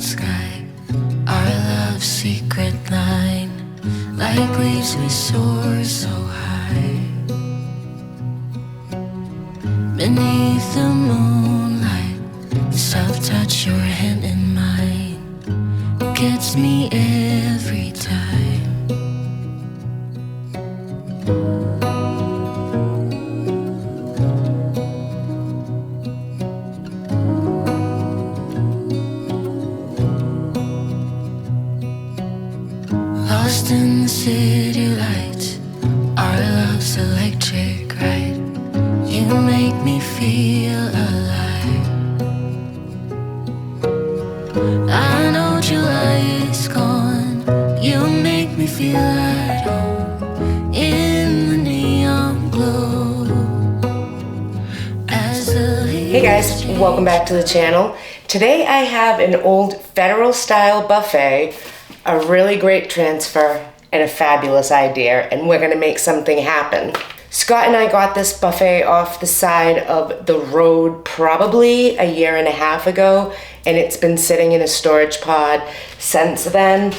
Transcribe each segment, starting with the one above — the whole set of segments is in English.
sky, our love's secret line. Like leaves we soar so high. Beneath the moonlight, the soft touch your hand in mine gets me every time. Lost in the city lights, our love's electric, right? You make me feel alive. I know July is gone. You make me feel at home in the neon glow. Hey guys, welcome back to the channel. Today I have an old federal style buffet, a really great transfer, and a fabulous idea, and we're gonna make something happen. Scott and I got this buffet off the side of the road probably a year and a half ago, and it's been sitting in a storage pod since then.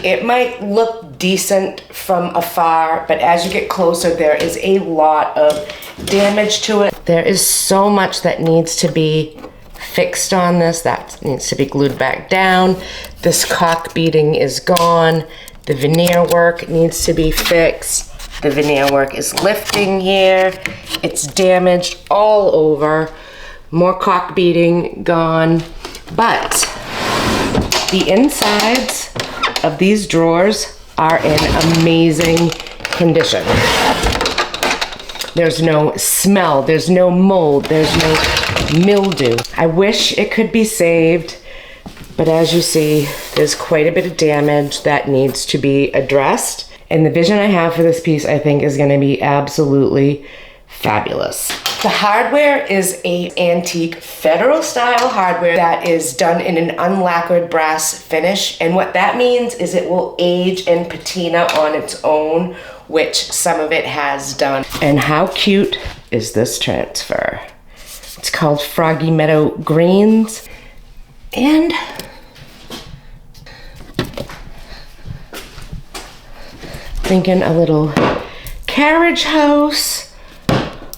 It might look decent from afar, but as you get closer, there is a lot of damage to it. There is so much that needs to be fixed on this, that needs to be glued back down. This caulk beading is gone. The veneer work needs to be fixed. The veneer work is lifting here. It's damaged all over. More caulk beading gone. But the insides of these drawers are in amazing condition. There's no smell, there's no mold, there's no mildew. I wish it could be saved, but as you see, there's quite a bit of damage that needs to be addressed. And the vision I have for this piece, I think, is gonna be absolutely fabulous. The hardware is a antique federal style hardware that is done in an unlacquered brass finish. And what that means is it will age and patina on its own, which some of it has done. And how cute is this transfer? It's called Froggy Meadow Greens. And thinking a little carriage house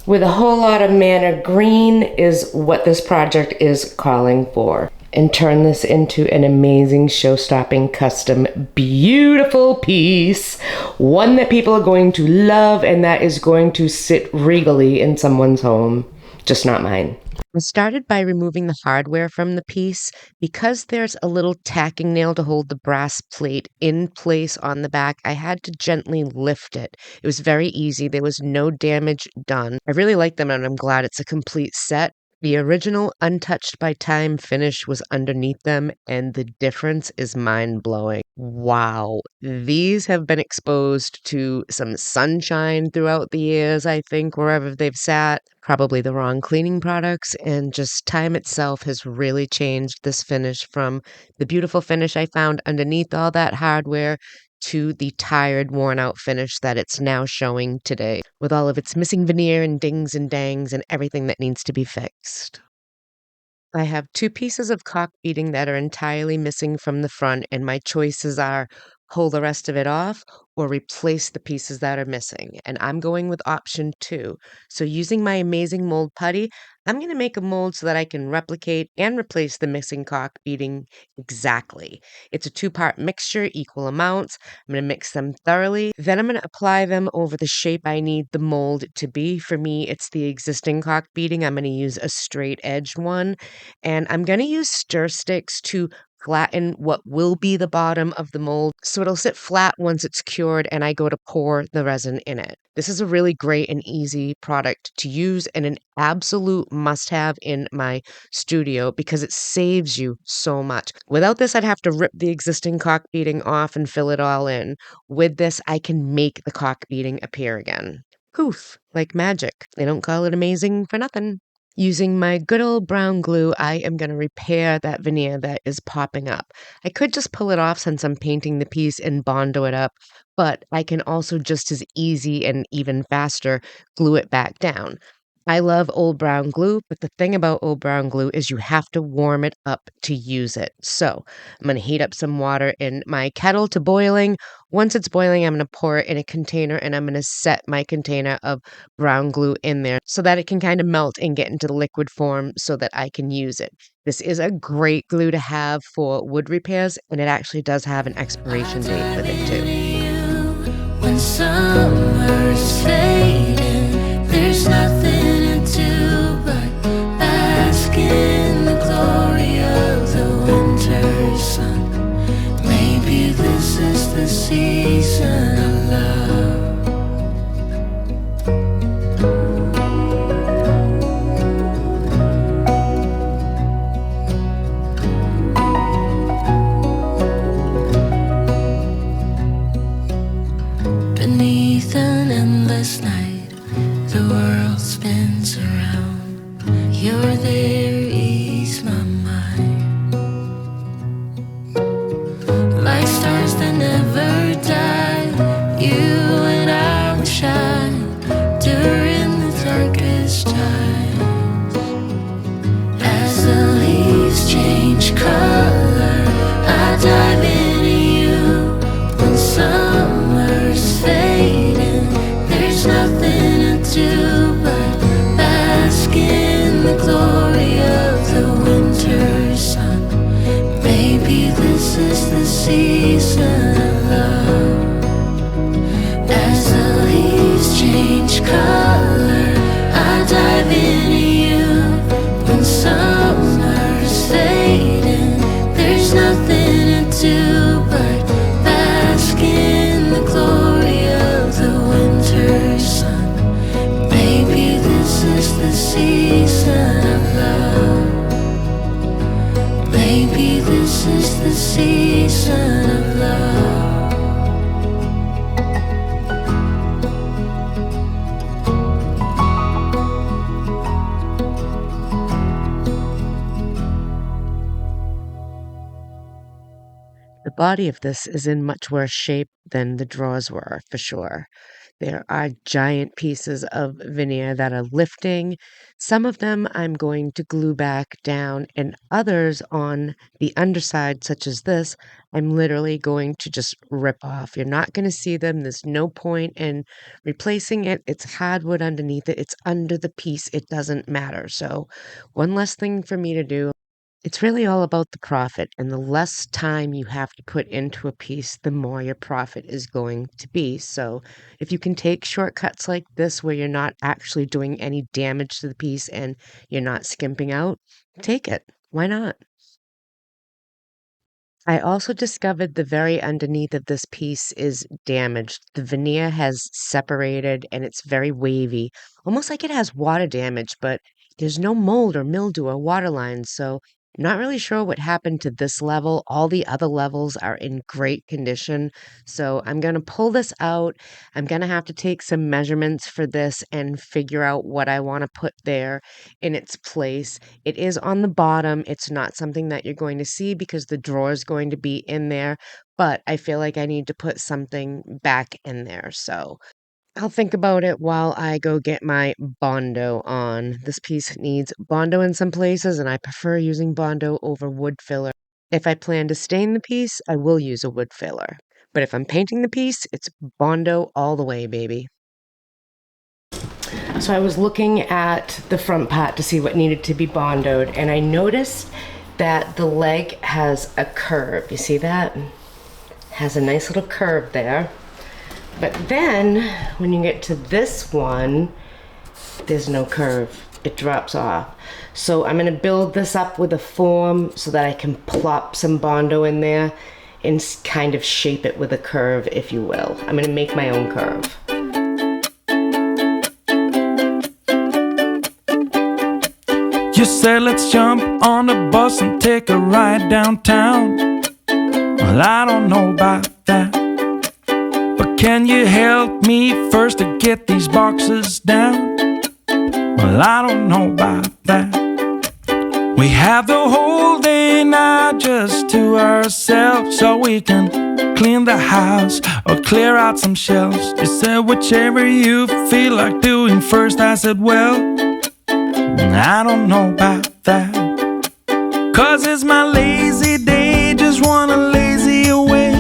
with a whole lot of Manor green is what this project is calling for. And turn this into an amazing show-stopping custom beautiful piece. One that people are going to love and that is going to sit regally in someone's home. Just not mine. I started by removing the hardware from the piece. Because there's a little tacking nail to hold the brass plate in place on the back, I had to gently lift it. It was very easy. There was no damage done. I really like them and I'm glad it's a complete set. The original untouched by time finish was underneath them and the difference is mind-blowing. Wow. These have been exposed to some sunshine throughout the years, I think, wherever they've sat. Probably the wrong cleaning products, and just time itself has really changed this finish from the beautiful finish I found underneath all that hardware to the tired, worn-out finish that it's now showing today, with all of its missing veneer and dings and dangs and everything that needs to be fixed. I have two pieces of caulk beading that are entirely missing from the front, and my choices are pull the rest of it off or replace the pieces that are missing. And I'm going with option 2. So using my amazing mold putty, I'm going to make a mold so that I can replicate and replace the missing caulk beading exactly. It's a 2-part mixture, equal amounts. I'm going to mix them thoroughly. Then I'm going to apply them over the shape I need the mold to be. For me, it's the existing caulk beading. I'm going to use a straight edged one. And I'm going to use stir sticks to flatten what will be the bottom of the mold so it'll sit flat once it's cured and I go to pour the resin in it. This is a really great and easy product to use and an absolute must-have in my studio because it saves you so much. Without this, I'd have to rip the existing caulk beading off and fill it all in. With this, I can make the caulk beading appear again. Poof, like magic. They don't call it amazing for nothing. Using my good old brown glue, I am going to repair that veneer that is popping up. I could just pull it off since I'm painting the piece and Bondo it up, but I can also just as easy and even faster glue it back down. I love Old Brown glue, but the thing about Old Brown glue is you have to warm it up to use it. So I'm going to heat up some water in my kettle to boiling. Once it's boiling, I'm going to pour it in a container and I'm going to set my container of brown glue in there so that it can kind of melt and get into the liquid form so that I can use it. This is a great glue to have for wood repairs, and it actually does have an expiration date with it too. When summer's fading, there's nothing to do but bask in the glory of the winter sun. Maybe this is the season of love. Beneath an endless night, the world spins around. You're there, ease my mind. Like stars that never die, you and I will shine during the darkest times. As the leaves change color, I dive into you. When summer's fading, there's nothing to do but bask in the glory of the winter sun. Maybe this is the season of love. As the leaves change color, I dive into you. When summer's fading, there's nothing to do but bask in the glory of the winter sun. Maybe this is the season of love. Maybe this is the season of love. The body of this is in much worse shape than the drawers were, for sure. There are giant pieces of veneer that are lifting. Some of them I'm going to glue back down, and others on the underside, such as this, I'm literally going to just rip off. You're not going to see them. There's no point in replacing it. It's hardwood underneath it. It's under the piece. It doesn't matter. So one less thing for me to do. It's really all about the profit, and the less time you have to put into a piece, the more your profit is going to be. So, if you can take shortcuts like this where you're not actually doing any damage to the piece and you're not skimping out, take it. Why not? I also discovered the very underneath of this piece is damaged. The veneer has separated and it's very wavy, almost like it has water damage, but there's no mold or mildew or water lines, so I'm not really sure what happened to this level. All the other levels are in great condition, so I'm going to pull this out. I'm going to have to take some measurements for this and figure out what I want to put there in its place. It is on the bottom. It's not something that you're going to see because the drawer is going to be in there, but I feel like I need to put something back in there. So I'll think about it while I go get my Bondo on. This piece needs Bondo in some places, and I prefer using Bondo over wood filler. If I plan to stain the piece, I will use a wood filler. But if I'm painting the piece, it's Bondo all the way, baby. So I was looking at the front part to see what needed to be bondoed, and I noticed that the leg has a curve. You see that? Has a nice little curve there. But then when you get to this one, there's no curve. It drops off. So I'm gonna build this up with a form so that I can plop some Bondo in there and kind of shape it with a curve, if you will. I'm gonna make my own curve. You said let's jump on the bus and take a ride downtown. Well, I don't know about that, but can you help me first to get these boxes down? Well, I don't know about that. We have the whole day now just to ourselves, so we can clean the house or clear out some shelves. You said whichever you feel like doing first. I said, well, I don't know about that. 'Cause it's my lazy day, just wanna lazy away.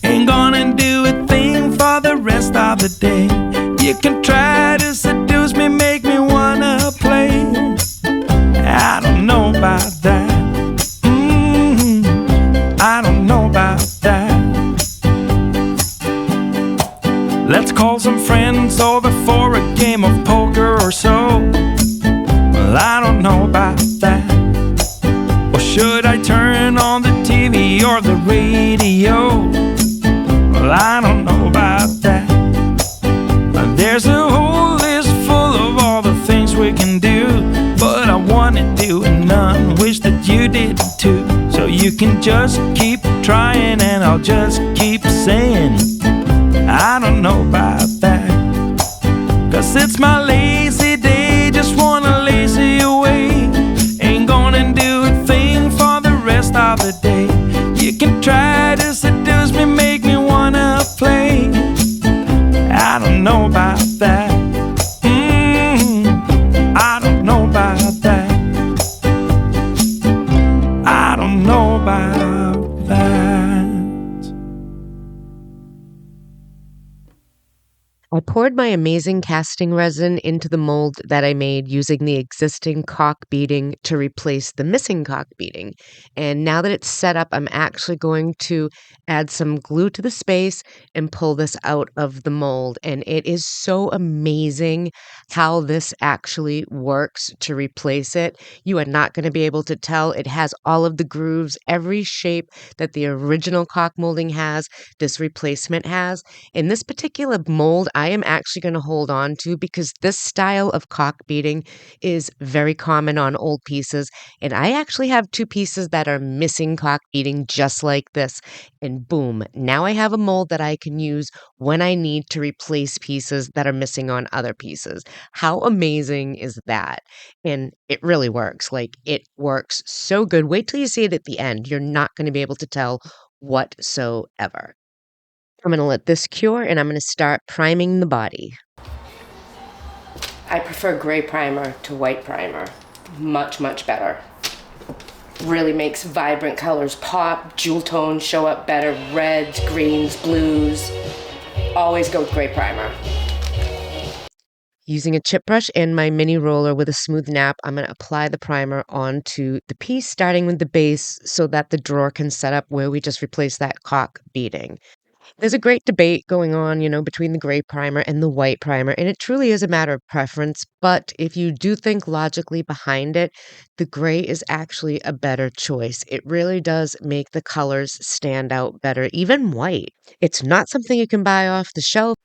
Ain't gonna do a thing for the rest of the day. You can try to seduce me, make me wanna play. I don't know about that. I don't know about that. Let's call some friends over for a game of poker or so. Well, I don't know about that. Or should I turn on the TV or the radio? Well, I don't know about that. There's a whole list full of all the things we can do, but I wanna do none, wish that you did too. So you can just keep trying and I'll just keep saying I don't know about that. 'Cause it's my lazy day, just wanna lazy away. Ain't gonna do a thing for the rest of the day. You can try to seduce me, make me wanna play. I don't know about that. I don't know about that. I don't know about that. I poured my amazing casting resin into the mold that I made using the existing caulk beading to replace the missing caulk beading. And now that it's set up, I'm actually going to add some glue to the space and pull this out of the mold. And it is so amazing how this actually works to replace it. You are not going to be able to tell. It has all of the grooves, every shape that the original caulk molding has, this replacement has. In this particular mold, I am actually going to hold on to because this style of caulk beading is very common on old pieces. And I actually have 2 pieces that are missing caulk beading just like this. And boom, now I have a mold that I can use when I need to replace pieces that are missing on other pieces. How amazing is that? And it really works. Like, it works so good. Wait till you see it at the end. You're not going to be able to tell whatsoever. I'm going to let this cure and I'm going to start priming the body. I prefer gray primer to white primer. Much, much better. Really makes vibrant colors pop, jewel tones show up better, reds, greens, blues. Always go with gray primer. Using a chip brush and my mini roller with a smooth nap, I'm going to apply the primer onto the piece, starting with the base so that the drawer can set up where we just replace that caulk beading. There's a great debate going on, between the gray primer and the white primer, and it truly is a matter of preference. But if you do think logically behind it, the gray is actually a better choice. It really does make the colors stand out better, even white. It's not something you can buy off the shelf.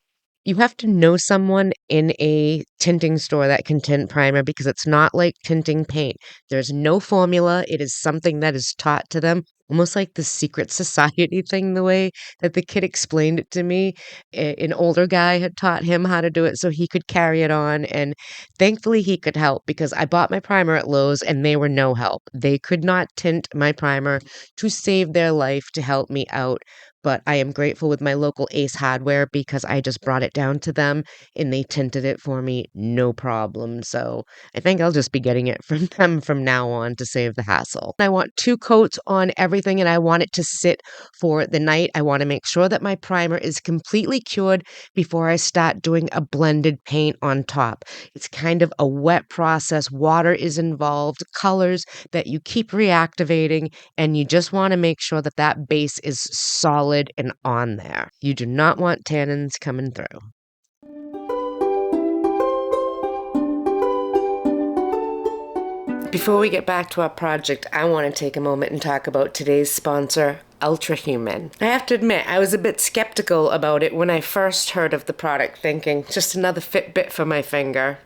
You have to know someone in a tinting store that can tint primer because it's not like tinting paint. There's no formula. It is something that is taught to them, almost like the secret society thing, the way that the kid explained it to me. An older guy had taught him how to do it so he could carry it on. And thankfully he could help because I bought my primer at Lowe's and they were no help. They could not tint my primer to save their life to help me out. But I am grateful with my local Ace Hardware because I just brought it down to them and they tinted it for me, no problem. So I think I'll just be getting it from them from now on to save the hassle. I want 2 coats on everything and I want it to sit for the night. I want to make sure that my primer is completely cured before I start doing a blended paint on top. It's kind of a wet process. Water is involved, colors that you keep reactivating, and you just want to make sure that that base is solid and on there. You do not want tannins coming through. Before we get back to our project, I want to take a moment and talk about today's sponsor, Ultra Human. I have to admit, I was a bit skeptical about it when I first heard of the product, thinking, just another Fitbit for my finger.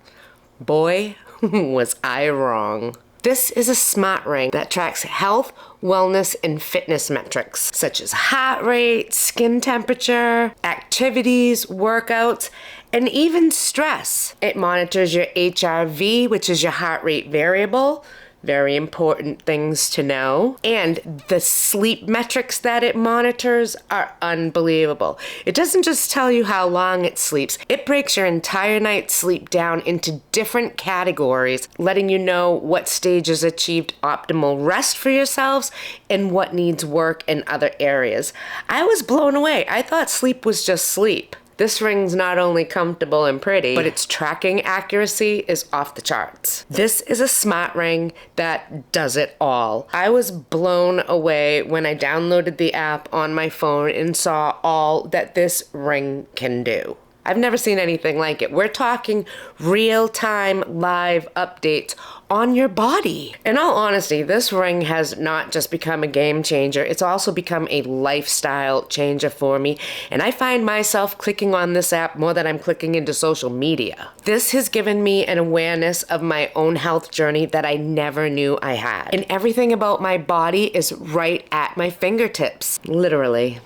Boy, was I wrong. This is a smart ring that tracks health, wellness, and fitness metrics, such as heart rate, skin temperature, activities, workouts, and even stress. It monitors your HRV, which is your heart rate variable, Very important things to know. And the sleep metrics that it monitors are unbelievable. It doesn't just tell you how long it sleeps, it breaks your entire night's sleep down into different categories, letting you know what stages achieved optimal rest for yourselves and what needs work in other areas. I was blown away. I thought sleep was just sleep. This ring's not only comfortable and pretty, but its tracking accuracy is off the charts. This is a smart ring that does it all. I was blown away when I downloaded the app on my phone and saw all that this ring can do. I've never seen anything like it. We're talking real-time live updates on your body. In all honesty, this ring has not just become a game changer, it's also become a lifestyle changer for me. And I find myself clicking on this app more than I'm clicking into social media. This has given me an awareness of my own health journey that I never knew I had. And everything about my body is right at my fingertips, literally.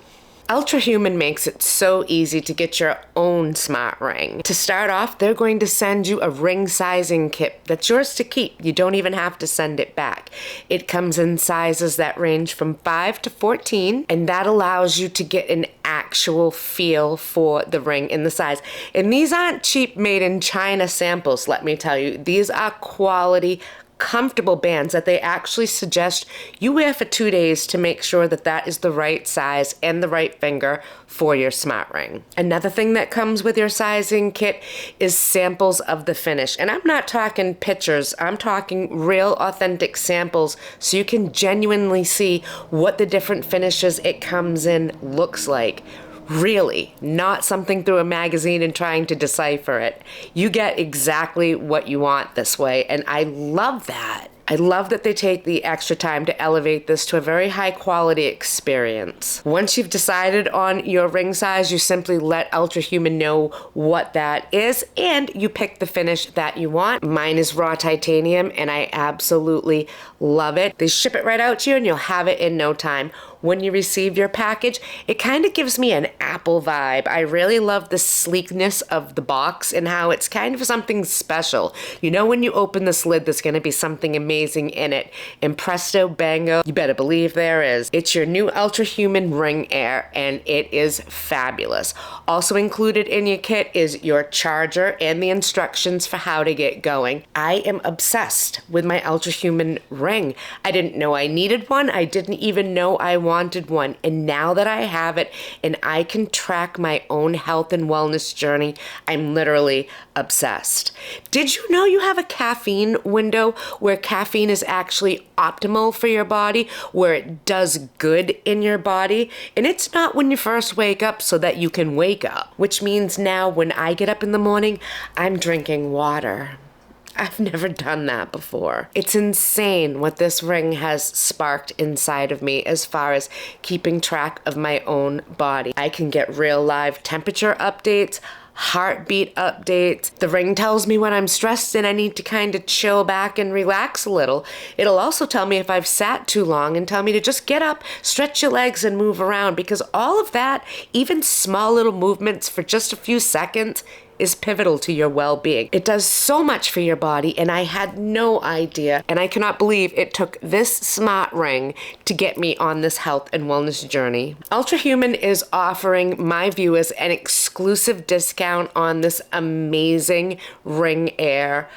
Ultrahuman makes it so easy to get your own smart ring. To start off, they're going to send you a ring sizing kit that's yours to keep. You don't even have to send it back. It comes in sizes that range from 5 to 14, and that allows you to get an actual feel for the ring and the size. And these aren't cheap made in China samples, let me tell you. These are quality, comfortable bands that they actually suggest you wear for 2 days to make sure that that is the right size and the right finger for your smart ring. Another thing that comes with your sizing kit is samples of the finish. And I'm not talking pictures, I'm talking real authentic samples so you can genuinely see what the different finishes it comes in looks like. Really, not something through a magazine and trying to decipher it. You get exactly what you want this way, and I love that. I love that they take the extra time to elevate this to a very high quality experience. Once you've decided on your ring size, you simply let Ultrahuman know what that is and you pick the finish that you want. Mine is raw titanium and I absolutely love it. They ship it right out to you and you'll have it in no time. When you receive your package, it kind of gives me an Apple vibe. I really love the sleekness of the box and how it's kind of something special. You know when you open this lid, there's going to be something amazing in it. And presto bango, you better believe there is. It's your new Ultrahuman Ring Air and it is fabulous. Also included in your kit is your charger and the instructions for how to get going. I am obsessed with my Ultrahuman ring. I didn't know I needed one. I didn't even know I wanted one, and now that I have it and I can track my own health and wellness journey, I'm literally obsessed. Did you know you have a caffeine window where caffeine is actually optimal for your body, where it does good in your body? And it's not when you first wake up so that you can wake up, which means now when I get up in the morning, I'm drinking water. I've never done that before. It's insane what this ring has sparked inside of me as far as keeping track of my own body. I can get real live temperature updates, heartbeat updates. The ring tells me when I'm stressed and I need to kind of chill back and relax a little. It'll also tell me if I've sat too long and tell me to just get up, stretch your legs and move around, because all of that, even small little movements for just a few seconds, is pivotal to your well-being. It does so much for your body and I had no idea, and I cannot believe it took this smart ring to get me on this health and wellness journey. Ultrahuman is offering my viewers an exclusive discount on this amazing Ring Air.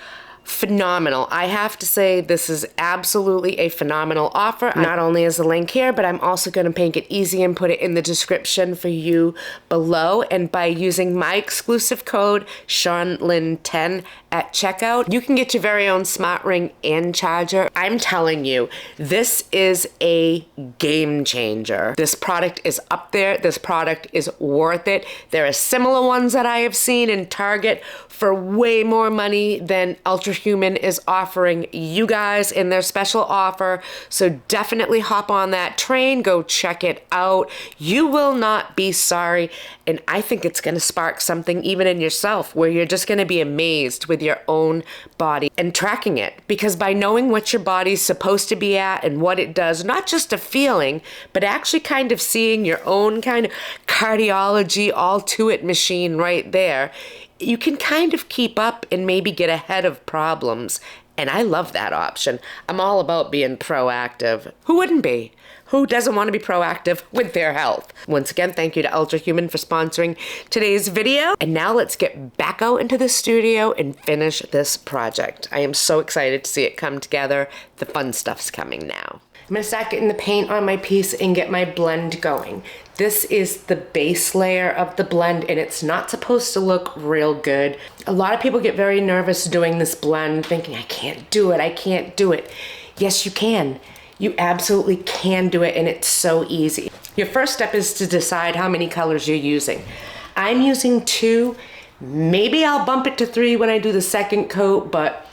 Phenomenal. I have to say this is absolutely a phenomenal offer. Not only is the link here, but I'm also going to make it easy and put it in the description for you below. And by using my exclusive code SeanLynn10 at checkout, you can get your very own smart ring and charger. I'm telling you, this is a game changer. This product is up there. This product is worth it. There are similar ones that I have seen in Target for way more money than Ultrahuman is offering you guys in their special offer. So definitely hop on that train, go check it out. You will not be sorry. And I think it's going to spark something even in yourself where you're just going to be amazed with your own body and tracking it. Because by knowing what your body's supposed to be at and what it does, not just a feeling, but actually kind of seeing your own kind of cardiology all to it machine right there, you can kind of keep up and maybe get ahead of problems And I love that option. I'm all about being proactive. Who wouldn't be? Who doesn't want to be proactive with their health? Once again, thank you to Ultra Human for sponsoring today's video. And now let's get back out into the studio and finish this project. I am so excited to see it come together. The fun stuff's coming now. I'm gonna start getting the paint on my piece and get my blend going. This is the base layer of the blend and it's not supposed to look real good. A lot of people get very nervous doing this blend thinking, I can't do it, I can't do it. Yes, you can. You absolutely can do it and it's so easy. Your first step is to decide how many colors you're using. I'm using 2, maybe I'll bump it to 3 when I do the second coat, but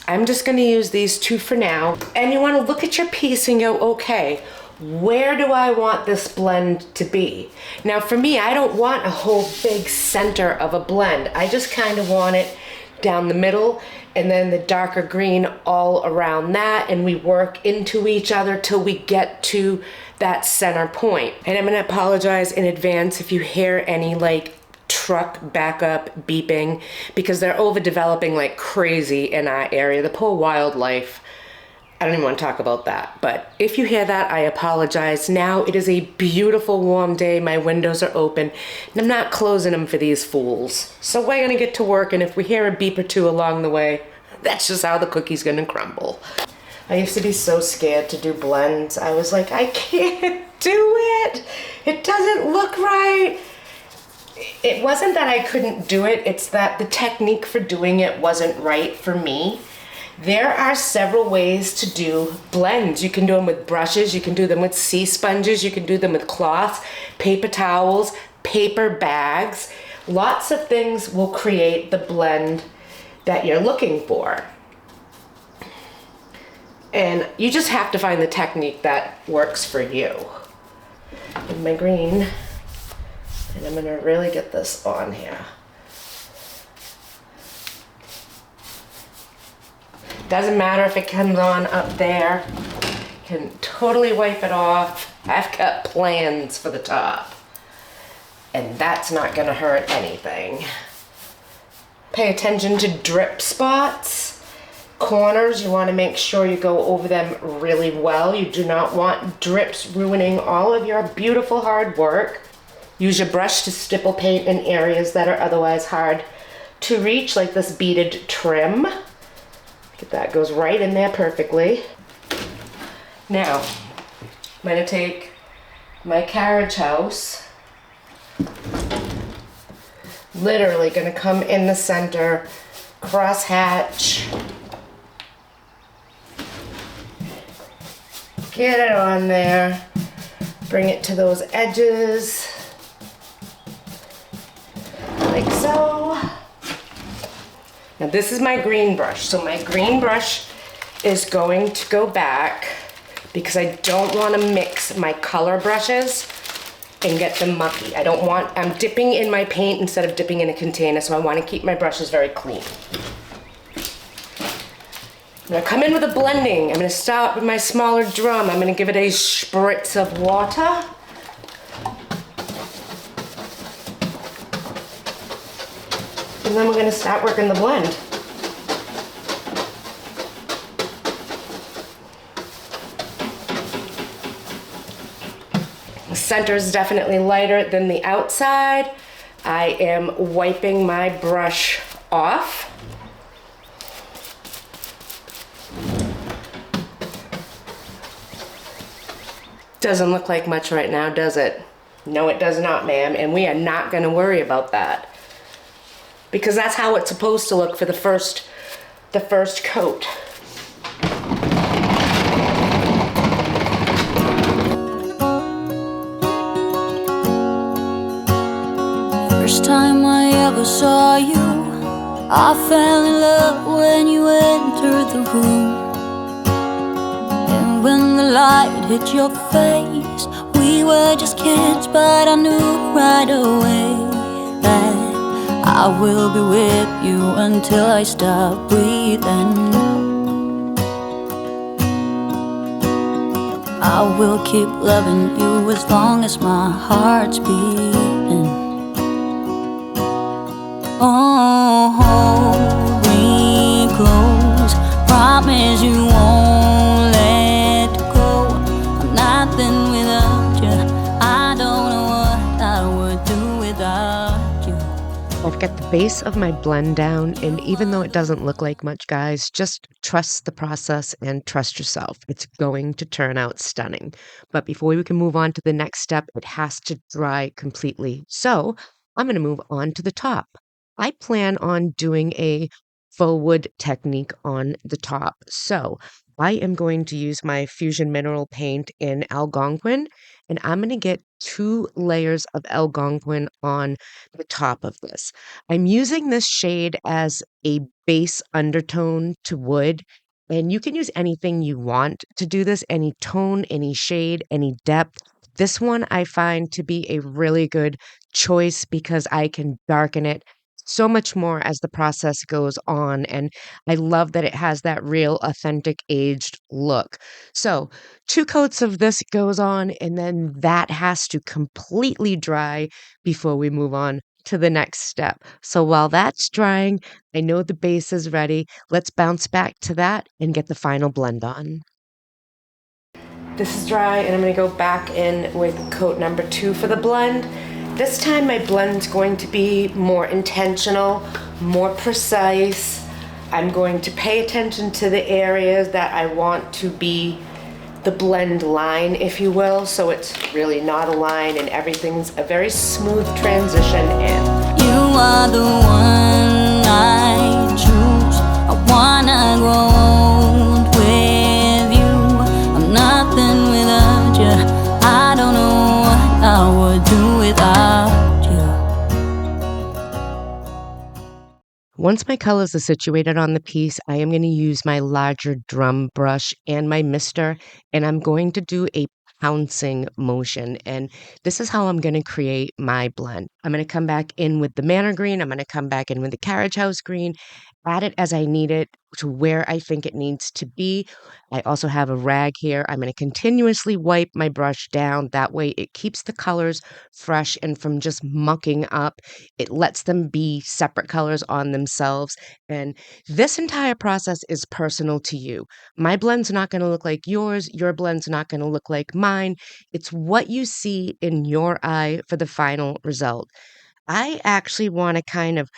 I'm just gonna use these 2 for now. And you wanna look at your piece and go, okay, where do I want this blend to be? Now for me, I don't want a whole big center of a blend. I just kind of want it down the middle and then the darker green all around that, and we work into each other till we get to that center point. And I'm gonna apologize in advance if you hear any like truck backup beeping, because they're overdeveloping like crazy in our area. The poor wildlife, I don't even want to talk about that. But if you hear that, I apologize. Now it is a beautiful warm day. My windows are open and I'm not closing them for these fools. So we're gonna get to work, and if we hear a beep or 2 along the way, that's just how the cookie's gonna crumble. I used to be so scared to do blends. I was like, I can't do it. It doesn't look right. It wasn't that I couldn't do it, it's that the technique for doing it wasn't right for me. There are several ways to do blends. You can do them with brushes, you can do them with sea sponges, you can do them with cloths, paper towels, paper bags. Lots of things will create the blend that you're looking for. And you just have to find the technique that works for you. And my green, and I'm gonna really get this on here. Doesn't matter if it comes on up there. You can totally wipe it off. I've got plans for the top. And that's not gonna hurt anything. Pay attention to drip spots. Corners, you wanna make sure you go over them really well. You do not want drips ruining all of your beautiful hard work. Use your brush to stipple paint in areas that are otherwise hard to reach, like this beaded trim. That goes right in there perfectly. Now, I'm gonna take my carriage house, literally gonna come in the center, cross hatch, get it on there, bring it to those edges, like so. Now this is my green brush. So my green brush is going to go back because I don't want to mix my color brushes and get them mucky. I'm dipping in my paint instead of dipping in a container, so I want to keep my brushes very clean. I'm gonna come in with a blending. I'm gonna start with my smaller drum. I'm gonna give it a spritz of water. And then we're gonna start working the blend. The center is definitely lighter than the outside. I am wiping my brush off. Doesn't look like much right now, does it? No, it does not, ma'am, and we are not gonna worry about that, because that's how it's supposed to look for the first coat. First time I ever saw you, I fell in love when you entered the room. And when the light hit your face, we were just kids, but I knew right away that I will be with you until I stop breathing. I will keep loving you as long as my heart's beating. Oh, hold me close, promise 'cause you won't let go. I'm nothing without you. I don't know what I would do without you. I've got the base of my blend down, and even though it doesn't look like much, guys, just trust the process and trust yourself. It's going to turn out stunning. But before we can move on to the next step, it has to dry completely. So I'm going to move on to the top. I plan on doing a faux wood technique on the top. So I am going to use my Fusion Mineral Paint in Algonquin, and I'm going to get 2 layers of Algonquin on the top of this. I'm using this shade as a base undertone to wood, and you can use anything you want to do this, any tone, any shade, any depth. This one I find to be a really good choice because I can darken it so much more as the process goes on, and I love that it has that real authentic aged look. So 2 coats of this goes on, and then that has to completely dry before we move on to the next step. So while that's drying, I know the base is ready. Let's bounce back to that and get the final blend on. This is dry, and I'm going to go back in with coat number 2 for the blend. This time my blend's going to be more intentional, more precise. I'm going to pay attention to the areas that I want to be the blend line, if you will, so it's really not a line and everything's a very smooth transition in. You are the one I choose. I wanna grow old with you. I'm nothing without you. I don't know what I would do without you. Once my colors are situated on the piece, I am going to use my larger drum brush and my mister, and I'm going to do a pouncing motion. And this is how I'm going to create my blend. I'm going to come back in with the Manor green. I'm going to come back in with the Carriage House green, add it as I need it to where I think it needs to be. I also have a rag here. I'm going to continuously wipe my brush down. That way it keeps the colors fresh and from just mucking up. It lets them be separate colors on themselves. And this entire process is personal to you. My blend's not going to look like yours. Your blend's not going to look like mine. It's what you see in your eye for the final result. I actually want to kind of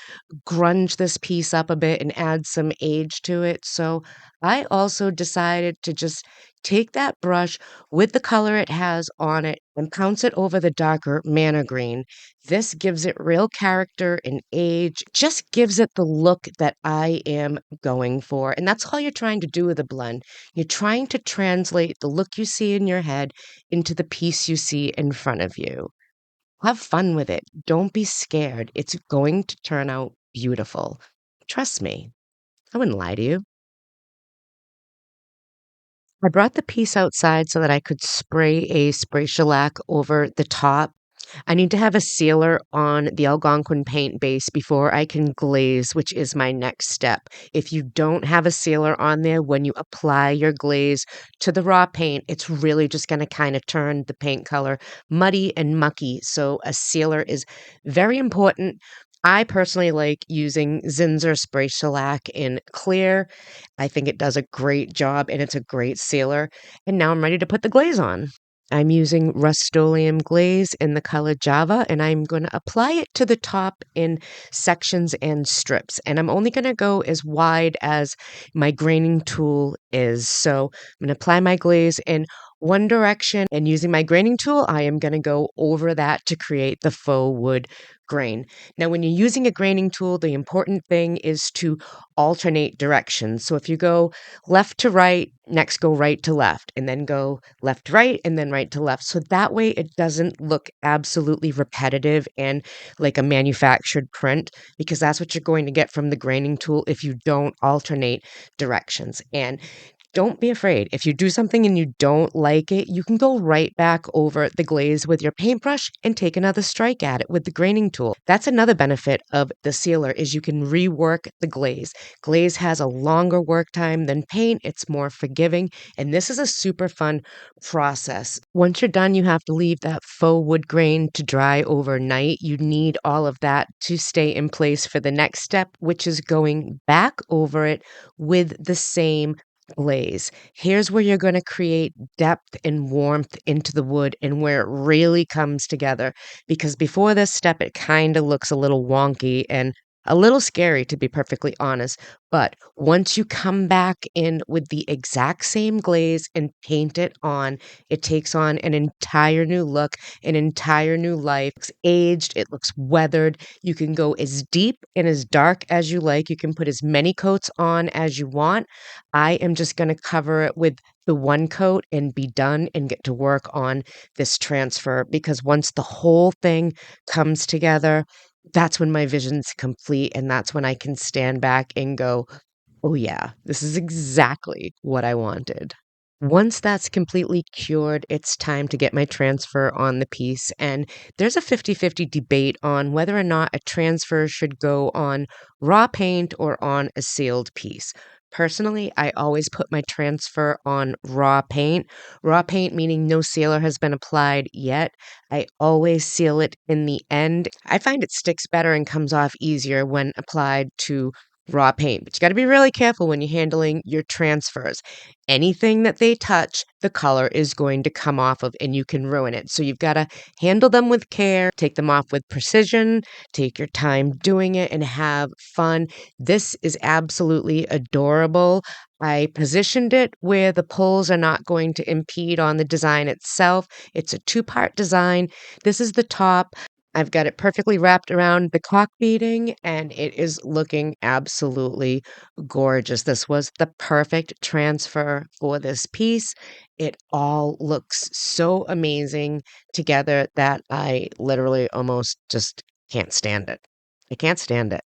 grunge this piece up a bit and add some age to it. So I also decided to just take that brush with the color it has on it and pounce it over the darker Manor green. This gives it real character and age, just gives it the look that I am going for. And that's all you're trying to do with a blend. You're trying to translate the look you see in your head into the piece you see in front of you. Have fun with it. Don't be scared. It's going to turn out beautiful. Trust me. I wouldn't lie to you. I brought the piece outside so that I could spray a spray shellac over the top. I need to have a sealer on the Algonquin paint base before I can glaze, which is my next step. If you don't have a sealer on there, when you apply your glaze to the raw paint, it's really just going to kind of turn the paint color muddy and mucky. So a sealer is very important. I personally like using Zinsser spray shellac in clear. I think it does a great job and it's a great sealer. And now I'm ready to put the glaze on. I'm using Rust-Oleum glaze in the color Java, and I'm going to apply it to the top in sections and strips. And I'm only going to go as wide as my graining tool is. So I'm going to apply my glaze in one direction, and using my graining tool, I am going to go over that to create the faux wood grain. Now, when you're using a graining tool, the important thing is to alternate directions. So if you go left to right, next go right to left, and then go left to right, and then right to left. So that way it doesn't look absolutely repetitive and like a manufactured print, because that's what you're going to get from the graining tool if you don't alternate directions. And don't be afraid. If you do something and you don't like it, you can go right back over the glaze with your paintbrush and take another strike at it with the graining tool. That's another benefit of the sealer is you can rework the glaze. Glaze has a longer work time than paint. It's more forgiving, and this is a super fun process. Once you're done, you have to leave that faux wood grain to dry overnight. You need all of that to stay in place for the next step, which is going back over it with the same glaze. Here's where you're going to create depth and warmth into the wood and where it really comes together. Because before this step, it kind of looks a little wonky and a little scary, to be perfectly honest. But once you come back in with the exact same glaze and paint it on, it takes on an entire new look, an entire new life. It's aged, it looks weathered. You can go as deep and as dark as you like. You can put as many coats on as you want. I am just going to cover it with the one coat and be done and get to work on this transfer, because once the whole thing comes together, that's when my vision's complete, and that's when I can stand back and go, oh yeah, this is exactly what I wanted. Once that's completely cured, it's time to get my transfer on the piece. And there's a 50-50 debate on whether or not a transfer should go on raw paint or on a sealed piece. Personally, I always put my transfer on raw paint. Raw paint meaning no sealer has been applied yet. I always seal it in the end. I find it sticks better and comes off easier when applied to raw paint. But you got to be really careful when you're handling your transfers. Anything that they touch, the color is going to come off of, and you can ruin it. So you've got to handle them with care, take them off with precision, take your time doing it, and have fun. This is absolutely adorable. I positioned it where the poles are not going to impede on the design itself. It's a two-part design. This is the top. I've got it perfectly wrapped around the cock beading, and it is looking absolutely gorgeous. This was the perfect transfer for this piece. It all looks so amazing together that I literally almost just can't stand it. I can't stand it.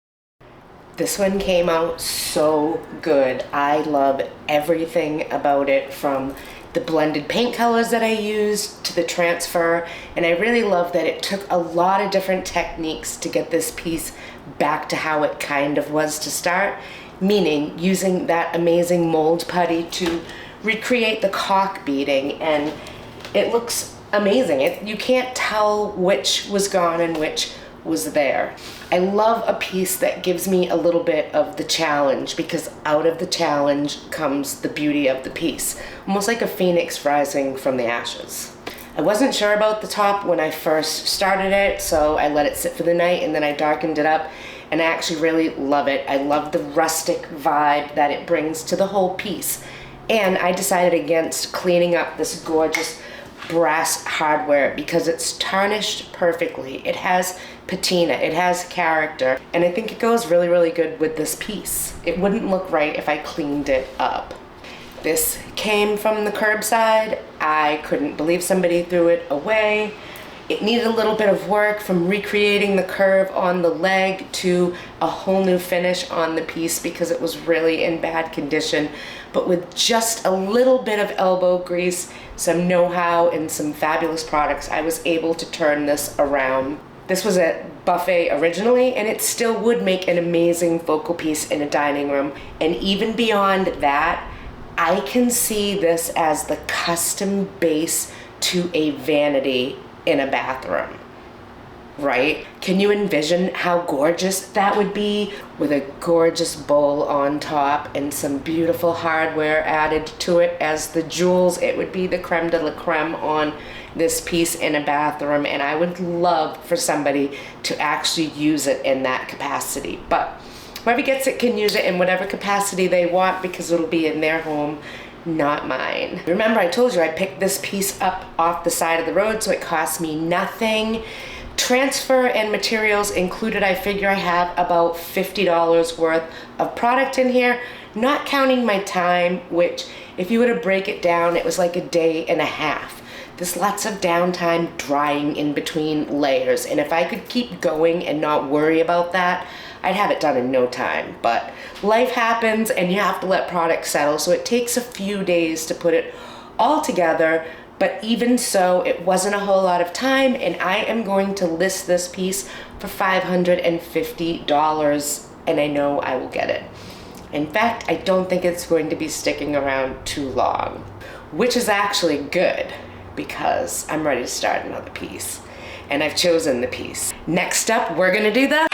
This one came out so good. I love everything about it, from the blended paint colors that I used to the transfer, and I really love that it took a lot of different techniques to get this piece back to how it kind of was to start, meaning using that amazing mold putty to recreate the cock beading, and it looks amazing. You can't tell which was gone and which was there. I love a piece that gives me a little bit of the challenge, because out of the challenge comes the beauty of the piece, almost like a phoenix rising from the ashes. I wasn't sure about the top when I first started it, so I let it sit for the night and then I darkened it up, and I actually really love it. I love the rustic vibe that it brings to the whole piece, and I decided against cleaning up this gorgeous brass hardware because it's tarnished perfectly. It has patina, it has character, and I think it goes really, really good with this piece. It wouldn't look right if I cleaned it up. This came from the Curbside. I couldn't believe somebody threw it away. It needed a little bit of work, from recreating the curve on the leg to a whole new finish on the piece because it was really in bad condition. But with just a little bit of elbow grease, some know-how, and some fabulous products, I was able to turn this around. This was at Buffet originally, and it still would make an amazing focal piece in a dining room. And even beyond that, I can see this as the custom base to a vanity in a bathroom, right? Can you envision how gorgeous that would be, with a gorgeous bowl on top and some beautiful hardware added to it as the jewels? It would be the creme de la creme on this piece in a bathroom, and I would love for somebody to actually use it in that capacity. But whoever gets it can use it in whatever capacity they want, because it'll be in their home, not mine. Remember, I told you I picked this piece up off the side of the road, so it cost me nothing. Transfer and materials included, I figure I have about $50 worth of product in here, not counting my time, which if you were to break it down, it was like a day and a half. There's lots of downtime drying in between layers, and if I could keep going and not worry about that, I'd have it done in no time. But life happens and you have to let product settle, so it takes a few days to put it all together. But even so, it wasn't a whole lot of time, and I am going to list this piece for $550, and I know I will get it. In fact, I don't think it's going to be sticking around too long, which is actually good, because I'm ready to start another piece, and I've chosen the piece. Next up, we're gonna do the